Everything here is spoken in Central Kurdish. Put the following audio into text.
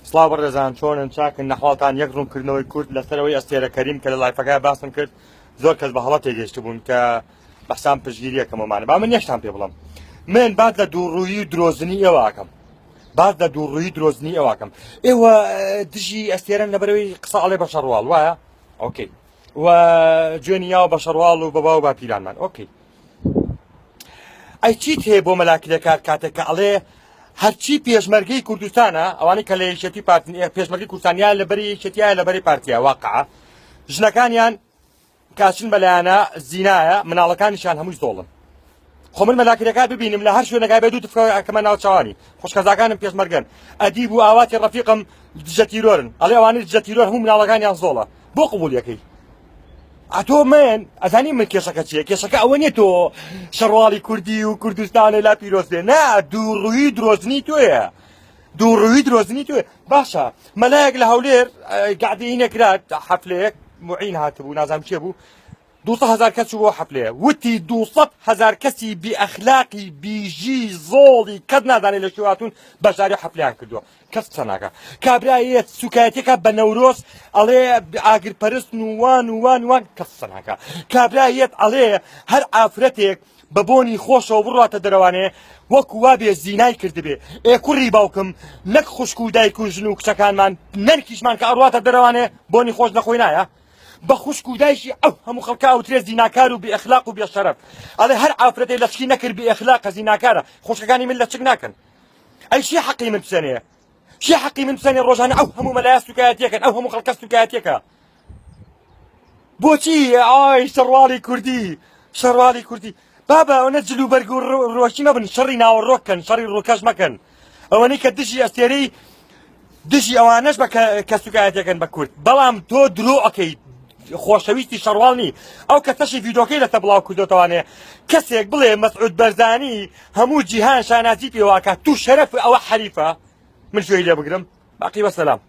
سڵاو بەڕێزان چۆنن چاکن نەحواڵتان یەک ڕوونکردنەوەی کورد لەسەرەوەی ئەستێرە کەریم کە لە لایفەکە باسم کرد زۆر کەس بە هەڵە تێگەیشت بوون کە بەسام پشگیریەکەمەمانە با من یەکشتان پێ بڵم من بعد لە دووڕووی درۆزنی ئێوەکەم بعد لە دووڕووی درۆزنی ئێوەکەم ئێوە دژی ئەستێرەن لەبەرەوەی قسە ئەڵێ بە شەڕواڵ وایە ئۆکەی و جوێنی یاوە بە شەڕواڵ و بەبا و باپیرانمان ئۆکەی ئەی چیت هەیە بۆ مەلاکلەکات کاتێککە ئەڵێ هەرچی پێشمەرگەی کوردستانە ئەوانەی کە لە یەکێتی پێشمەرگی کوردستانیان لەبەری یەکێتیایە لەبەری پارتیە واقعە ژنەکانیان کاچن بەلایەنە زینایە مناڵەکانیشان هەمووی زۆڵن خۆ من مەلاکلەکات ببینم لە هەر شوێنەکای بێ دوو تفکەکەمە ناوچەوانی خوشکەزاکانم پێشمەرگەن ئەدیب و ئاواتی ڕەفیقم دژە تیرۆرن ئەڵێ ئەوانەی دژە تیرۆر هەموو مناڵەکانیان زۆڵە بۆ قبوڵیەکەی ئەتۆ من ئەزانی من کێشەکە چیە کێشەکە ئەوە نیە تۆ شەڕواڵی کوردی و کوردستانە لا پیرۆز بێ نا دووڕووی درۆزنی تۆیە دووڕووی درۆزنی توێ باشە مەلایەک لە هەولێر گعدەی نەکرات حەفلەیەک معین هاتبوو نازانم چێ بوو 200,000 کەس بۆ حەفلەیە وتی 200,000 کەسی بێئەخلاقی بیژی زۆڵی کەس نازانێت لە شێواتون بەشداری حەفلەیان کردووە کەس قسە ناکات کابرایەت سوکایەتێکە بە نەورۆز ئەڵێ ئاگرپەرست وان کەس قسە ناکات کابرایەت ئەڵێ هەر ئافرەتێک بە بۆنی خۆشەوە بڕاتە دەرەوانێ وەکو وابێ زینای کردبێ ئێ کوڕی باوکم نەک خوشک و دایک و ژن و کچەکانمان نەرکیشمان کە ئەڕاتە دەرەوانێ بۆنی خۆش نەخۆی نایە بە خوشک و دایشی ئەو هەموو خەڵکا ئەوترێ زیناکار و بێئەخلاق و بێشەرەف ئەڵێ هەر ئافرەتێ لەچکی نەکرد بێئەخلاقە زیناکارە خوشکەکانی من لە چک ناکەن ئەی چی حەقی من بسەنێ چی حەقی من بسەنێ ڕۆژانە ئەو هەموو مەلایە سوکایەتیەکەن ئەو هەموو خەڵکە سوکایەتیەکە بۆچی ئای شەڕواڵی کوردی بابا ئەوەنە جلوبەرگ و ڕۆشی مەبن شەڕی ناوەڕۆکەن شەڕی ڕووکەش مەکەن ئەوەنەی کە دژی ئەستێرەی دژی ئەوانەش بە کە سوکایەتەکەن بە کورد بەڵام تۆ درۆ ئەەکەی خۆشەویستی شەڕواڵنی ئەو کە تەشی ڤیدۆکەی لەتە بڵاو کردوتەوانێ کەسێک بڵێ مەسعود بەرزانی هەموو جیهان شانازی پێواکە تو شەرەف ئەوە حەریفە من شوێی لێ بگرم باقی وەسەلام